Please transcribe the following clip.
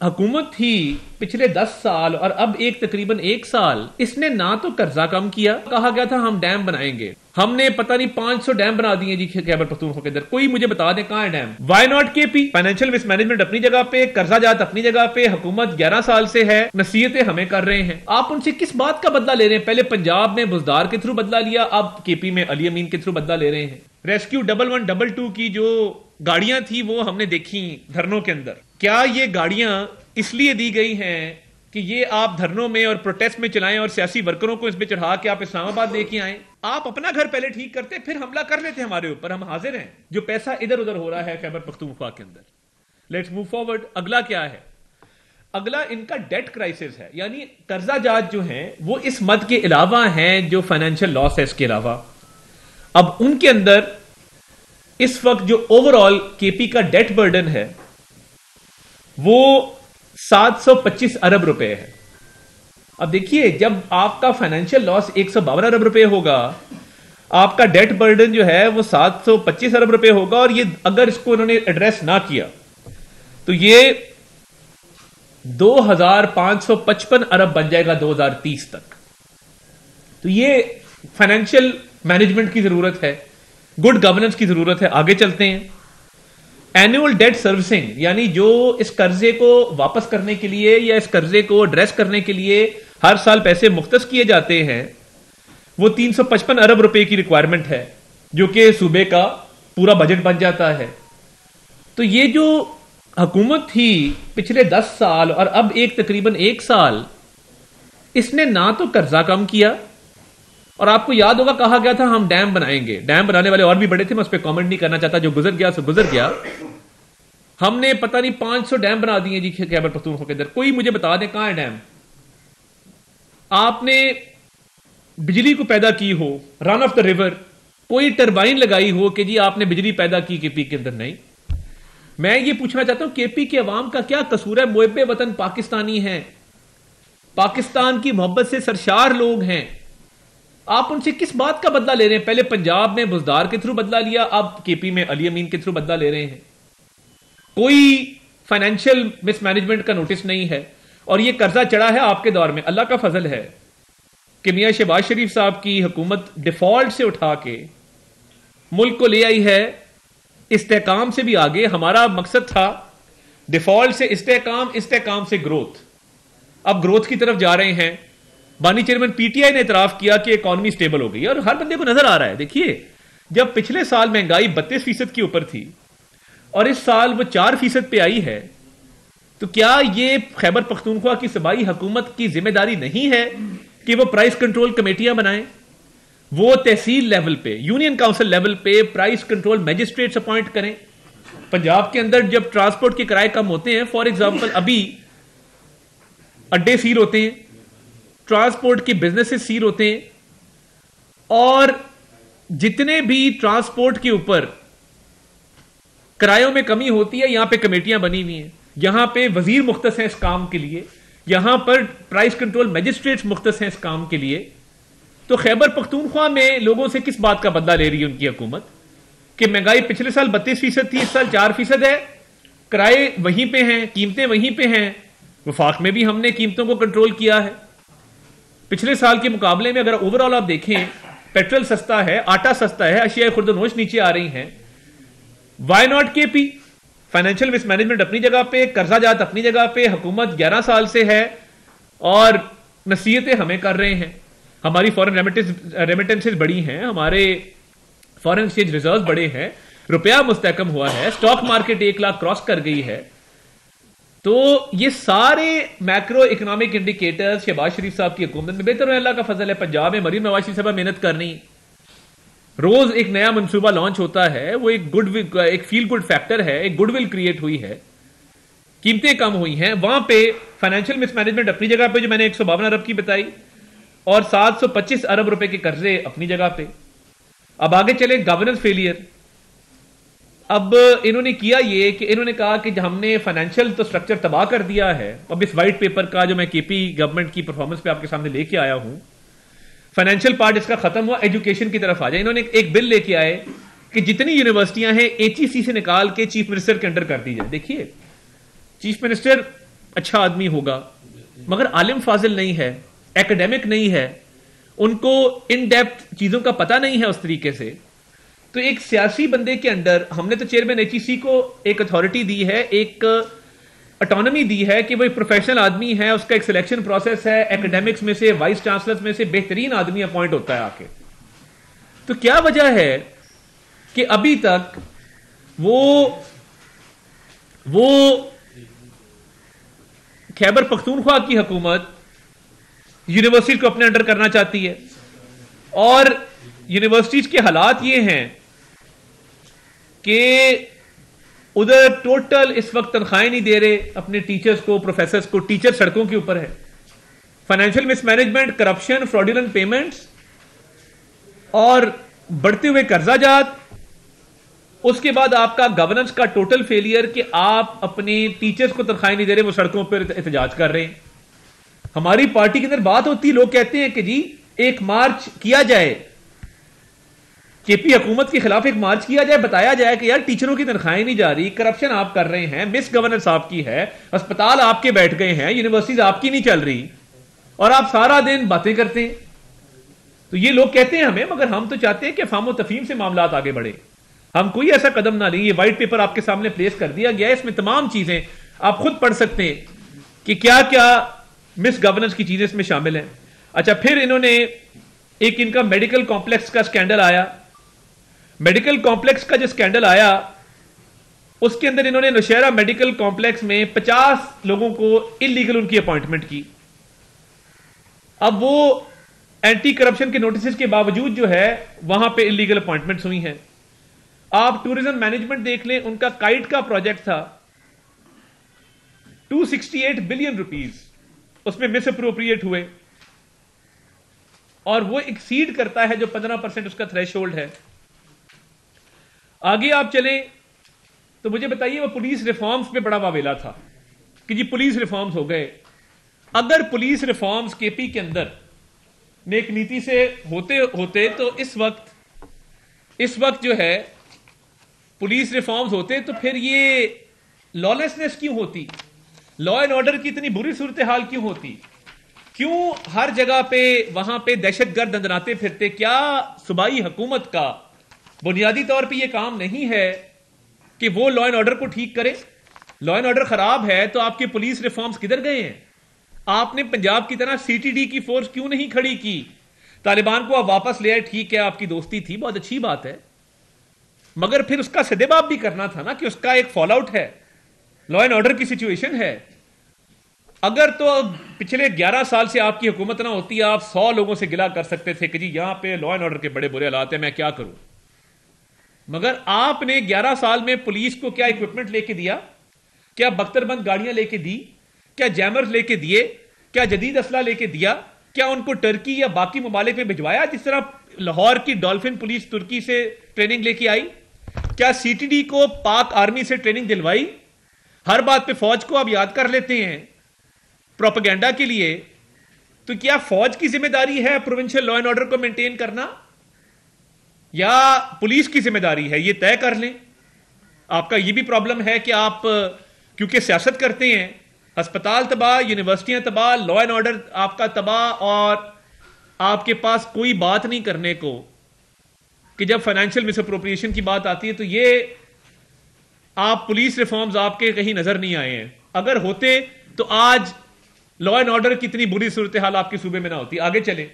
حکومت تھی پچھلے 10 سال اور اب تقریباً 1 سال اس نے نہ تو قرضہ کم کیا، کہا گیا تھا ہم ڈیم بنائیں گے، ہم نے پتہ نہیں 500 ڈیم بنا دیے جی خیبر پختونخوا کے اندر۔ کوئی مجھے بتا دیں کہاں ہے ڈیم؟ وائی ناٹ کے پی؟ فائنینشیل مس مینجمنٹ اپنی جگہ پہ، قرضہ جات اپنی جگہ پہ، حکومت 11 سال سے ہے، نصیحتیں ہمیں کر رہے ہیں، آپ ان سے کس بات کا بدلہ لے رہے ہیں؟ پہلے پنجاب میں بزدار کے تھرو بدلہ لیا، اب کے پی میں علی امین کے تھرو بدلہ لے رہے ہیں۔ ریسکیو 1122 کی جو گاڑیاں تھی وہ ہم نے دیکھی دھرنوں کے اندر، کیا یہ گاڑیاں اس لیے دی گئی ہیں کہ یہ آپ دھرنوں میں اور پروٹیسٹ میں چلائیں اور سیاسی ورکروں کو اس پہ چڑھا کے آپ اسلام آباد لے کے آئیں؟ آپ اپنا گھر پہلے ٹھیک کرتے پھر حملہ کر لیتے ہمارے اوپر، ہم حاضر ہیں۔ جو پیسہ ادھر ادھر ہو رہا ہے خیبر پختونخوا کے اندر، لیٹس موو فارورڈ۔ اگلا کیا ہے؟ اگلا ان کا ڈیٹ کرائسس ہے، یعنی قرضہ جات جو ہیں وہ اس مد کے علاوہ ہیں جو فائنینشیل لاس ہے اس کے علاوہ۔ اب ان کے اندر اس وقت جو اوور آل کے پی کا ڈیٹ برڈن ہے وہ 725 ارب روپے ہے۔ اب دیکھیے جب آپ کا فائنینشیل لاس 152 ارب روپے ہوگا، آپ کا ڈیٹ برڈن جو ہے وہ 725 ارب روپے ہوگا، اور یہ اگر اس کو انہوں نے ایڈریس نہ کیا تو یہ 2555 ارب بن جائے گا 2030 تک۔ تو یہ فائنینشیل مینجمنٹ کی ضرورت ہے، گڈ گورننس کی ضرورت ہے۔ آگے چلتے ہیں۔ اینوئل ڈیٹ سروسنگ، یعنی جو اس قرضے کو واپس کرنے کے لیے یا اس قرضے کو ایڈریس کرنے کے لیے ہر سال پیسے مختص کیے جاتے ہیں، وہ 355 ارب روپے کی ریکوائرمنٹ ہے، جو کہ صوبے کا پورا بجٹ بن جاتا ہے۔ تو یہ جو حکومت تھی پچھلے 10 سال اور اب تقریباً 1 سال اس نے نہ تو قرضہ کم کیا، اور آپ کو یاد ہوگا کہا گیا تھا ہم ڈیم بنائیں گے، ڈیم بنانے والے اور بھی بڑے تھے، میں اس پہ کامنٹ نہیں کرنا چاہتا، جو گزر گیا سو گزر گیا۔ ہم نے پتہ نہیں 500 ڈیم بنا دیے جی خیبر پختونخوا کے اندر۔ کوئی مجھے بتا دیں کہاں ہے ڈیم؟ آپ نے بجلی کو پیدا کی ہو، رن آف دا ریور، کوئی ٹربائن لگائی ہو کہ جی آپ نے بجلی پیدا کی کے پی کے اندر؟ نہیں۔ میں یہ پوچھنا چاہتا ہوں کے پی کے عوام کا کیا قصور ہے؟ محب وطن پاکستانی ہیں، پاکستان کی محبت سے سرشار لوگ ہیں، آپ ان سے کس بات کا بدلہ لے رہے ہیں؟ پہلے پنجاب میں بزدار کے تھرو بدلہ لیا، اب کے پی میں علی امین کے تھرو بدلہ لے رہے ہیں۔ کوئی فائنینشیل مس مینجمنٹ کا نوٹس نہیں ہے، اور یہ قرضہ چڑھا ہے آپ کے دور میں۔ اللہ کا فضل ہے کہ میاں شہباز شریف صاحب کی حکومت ڈیفالٹ سے اٹھا کے ملک کو لے آئی ہے استحکام سے بھی آگے۔ ہمارا مقصد تھا ڈیفالٹ سے استحکام، استحکام سے گروتھ، اب گروتھ کی طرف جا رہے ہیں۔ بانی چیئرمین پی ٹی آئی نے اعتراف کیا کہ اکانومی سٹیبل ہو گئی، اور ہر بندے کو نظر آ رہا ہے۔ دیکھیے جب پچھلے سال مہنگائی 32% کے اوپر تھی اور اس سال وہ 4% پہ آئی ہے، تو کیا یہ خیبر پختونخوا کی صوبائی حکومت کی ذمہ داری نہیں ہے کہ وہ پرائس کنٹرول کمیٹیاں بنائیں؟ وہ تحصیل لیول پہ، یونین کاؤنسل لیول پہ پرائس کنٹرول میجسٹریٹس اپوائنٹ کریں۔ پنجاب کے اندر جب ٹرانسپورٹ کے کرائے کم ہوتے ہیں، فار ایگزامپل ابھی اڈے سیل ہوتے ہیں، ٹرانسپورٹ کے بزنسز سیل ہوتے ہیں، اور جتنے بھی ٹرانسپورٹ کے اوپر کرایوں میں کمی ہوتی ہے، یہاں پہ کمیٹیاں بنی ہوئی ہیں، یہاں پہ وزیر مختص ہیں اس کام کے لیے، یہاں پر پرائس کنٹرول میجسٹریٹس مختص ہیں اس کام کے لیے۔ تو خیبر پختونخوا میں لوگوں سے کس بات کا بدلہ لے رہی ہے ان کی حکومت کہ مہنگائی پچھلے سال 32% تھی، اس سال 4% ہے، کرائے وہیں پہ ہیں، قیمتیں وہیں پہ ہیں۔ وفاق میں بھی ہم نے قیمتوں کو کنٹرول کیا ہے۔ پچھلے سال کے مقابلے میں اگر اوور آل آپ دیکھیں، پیٹرول سستا ہے، آٹا سستا ہے، اشیاء خرد و نوش نیچے آ رہی ہیں۔ وائی ناٹ کے پی؟ فائنینشیل مس مینجمنٹ اپنی جگہ پہ، قرضہ جات اپنی جگہ پہ، حکومت 11 سال سے ہے اور نصیحتیں ہمیں کر رہے ہیں۔ ہماری فورن ریمیٹنسز بڑی ہیں، ہمارے فورن ایکسچینج ریزرو بڑے ہیں، روپیہ مستحکم ہوا ہے، اسٹاک مارکیٹ 1 لاکھ کراس کر گئی ہے۔ تو یہ سارے میکرو اکنامک انڈیکیٹرز شہباز شریف صاحب کی حکومت میں بہتر ہے۔ اللہ کا فضل ہے، پنجاب میں مریم نواز شریف صاحب محنت کر رہی، روز ایک نیا منصوبہ لانچ ہوتا ہے، وہ ایک فیل گڈ فیکٹر ہے، ایک گڈ ول کریٹ ہوئی ہے، قیمتیں کم ہوئی ہیں۔ وہاں پہ فائنینشیل مس مینجمنٹ اپنی جگہ پہ جو میں نے 152 ارب کی بتائی، اور 725 ارب روپے کے قرضے اپنی جگہ پہ۔ اب آگے چلیں، گورننس فیلئر۔ اب انہوں نے کیا یہ کہ انہوں نے کہا کہ ہم نے فائنینشیل تو سٹرکچر تباہ کر دیا ہے۔ اب اس وائٹ پیپر کا جو میں کے پی گورنمنٹ کی پرفارمنس پہ آپ کے سامنے لے کے آیا ہوں، فائنینشیل پارٹ اس کا ختم ہوا، ایجوکیشن کی طرف آ جائے۔ انہوں نے ایک بل لے کے آئے کہ جتنی یونیورسٹیاں ہیں HEC سے نکال کے چیف منسٹر کے انڈر کر دی جائے۔ دیکھیے چیف منسٹر اچھا آدمی ہوگا مگر عالم فاضل نہیں ہے, ایکڈیمک نہیں ہے, ان کو ان ڈیپتھ چیزوں کا پتہ نہیں ہے اس طریقے سے, تو ایک سیاسی بندے کے انڈر ہم نے تو چیئرمین ایچ ای سی کو ایک اتھارٹی دی ہے, ایک اٹانومی دی ہے کہ وہ ایک پروفیشنل آدمی ہے, اس کا ایک سلیکشن پروسیس ہے, ایکڈیمکس میں سے وائس چانسلر میں سے بہترین آدمی اپوائنٹ ہوتا ہے آ کے. تو کیا وجہ ہے کہ ابھی تک وہ خیبر پختونخوا کی حکومت یونیورسٹی کو اپنے انڈر کرنا چاہتی ہے, اور یونیورسٹیز کے حالات یہ ہیں کہ ادھر ٹوٹل اس وقت تنخواہیں نہیں دے رہے اپنے ٹیچرز کو, پروفیسرز کو, ٹیچر سڑکوں کے اوپر ہے, فائنینشیل مس مینجمنٹ, کرپشن, فراڈولنٹ پیمنٹس اور بڑھتے ہوئے قرضہ جات, اس کے بعد آپ کا گورننس کا ٹوٹل فیلئر کہ آپ اپنے ٹیچرز کو تنخواہیں نہیں دے رہے, وہ سڑکوں پر احتجاج کر رہے ہیں. ہماری پارٹی کے اندر بات ہوتی, لوگ کہتے ہیں کہ جی ایک مارچ کیا جائے, کے پی حکومت کے خلاف ایک مارچ کیا جائے, بتایا جائے کہ یار ٹیچروں کی تنخواہیں نہیں جا رہی, کرپشن آپ کر رہے ہیں, مس گورننس آپ کی ہے, اسپتال آپ کے بیٹھ گئے ہیں, یونیورسٹیز آپ کی نہیں چل رہی, اور آپ سارا دن باتیں کرتے ہیں. تو یہ لوگ کہتے ہیں ہمیں, مگر ہم تو چاہتے ہیں کہ فہم و تفہیم سے معاملات آگے بڑھے, ہم کوئی ایسا قدم نہ لیں. یہ وائٹ پیپر آپ کے سامنے پلیس کر دیا گیا ہے, اس میں تمام چیزیں آپ خود پڑھ سکتے ہیں کہ کیا کیا مس گورننس کی چیزیں اس میں شامل ہیں. اچھا, پھر انہوں نے ایک ان کا میڈیکل کمپلیکس کا سکینڈل آیا. میڈیکل کمپلیکس کا جو سکینڈل آیا اس کے اندر انہوں نے نوشہرہ میڈیکل کمپلیکس میں 50 لوگوں کو انلیگل ان کی اپوائنٹمنٹ کی. اب وہ اینٹی کرپشن کے نوٹسز کے باوجود جو ہے وہاں پہ انلیگل اپوائنٹمنٹس ہوئی ہیں. آپ ٹورزم مینجمنٹ دیکھ لیں, ان کا کائٹ کا پروجیکٹ تھا 268 بلین روپیز, اس میں مس اپروپریٹ ہوئے, اور وہ ایکسیڈ کرتا ہے جو 15% اس کا تھریش ہولڈ ہے. آگے آپ چلیں تو مجھے بتائیے, وہ پولیس ریفارمز پہ بڑا واویلا تھا کہ جی پولیس ریفارمز ہو گئے. اگر پولیس ریفارمز کے پی کے اندر نیک نیتی سے ہوتے تو اس وقت جو ہے پولیس ریفارمز ہوتے تو پھر یہ لا لیسنس کیوں ہوتی, لا اینڈ آرڈر کی اتنی بری صورتحال کیوں ہوتی, کیوں ہر جگہ پہ وہاں پہ دہشت گرد دندناتے پھرتے. کیا صوبائی حکومت کا بنیادی طور پہ یہ کام نہیں ہے کہ وہ لا اینڈ آرڈر کو ٹھیک کرے؟ لا اینڈ آرڈر خراب ہے تو آپ کے پولیس ریفارمز کدھر گئے ہیں؟ آپ نے پنجاب کی طرح سی ٹی ڈی کی فورس کیوں نہیں کھڑی کی؟ طالبان کو آپ واپس لے آئے, ٹھیک ہے آپ کی دوستی تھی, بہت اچھی بات ہے, مگر پھر اس کا سدباب بھی کرنا تھا نا کہ اس کا ایک فال آؤٹ ہے, لا اینڈ آرڈر کی سچویشن ہے. اگر تو پچھلے 11 سال سے آپ کی حکومت نہ ہوتی, آپ 100 لوگوں سے گلا کر سکتے تھے کہ جی یہاں پہ لا اینڈ آرڈر کے بڑے برے حالات ہیں, میں کیا کروں. مگر آپ نے 11 سال میں پولیس کو کیا اکوپمنٹ لے کے دیا, کیا بختر بند گاڑیاں لے کے دی, کیا جیمرز لے کے دیے, کیا جدید اسلحہ لے کے دیا, کیا ان کو ٹرکی یا باقی ممالک میں بھجوایا جس طرح لاہور کی ڈالفن پولیس ترکی سے ٹریننگ لے کے آئی, کیا سی ٹی ڈی کو پاک آرمی سے ٹریننگ دلوائی؟ ہر بات پہ فوج کو آپ یاد کر لیتے ہیں پروپیگنڈا کے لیے. تو کیا فوج کی ذمہ داری ہے پروونشل لا اینڈ آرڈر کو مینٹین کرنا یا پولیس کی ذمہ داری ہے؟ یہ طے کر لیں. آپ کا یہ بھی پرابلم ہے کہ آپ کیونکہ سیاست کرتے ہیں, ہسپتال تباہ, یونیورسٹیاں تباہ, لا اینڈ آرڈر آپ کا تباہ, اور آپ کے پاس کوئی بات نہیں کرنے کو کہ جب فائنینشیل مس اپروپریشن کی بات آتی ہے تو یہ آپ پولیس ریفارمز آپ کے کہیں نظر نہیں آئے ہیں. اگر ہوتے تو آج لا اینڈ آرڈر کی اتنی بری صورتحال آپ کے صوبے میں نہ ہوتی. آگے چلیں.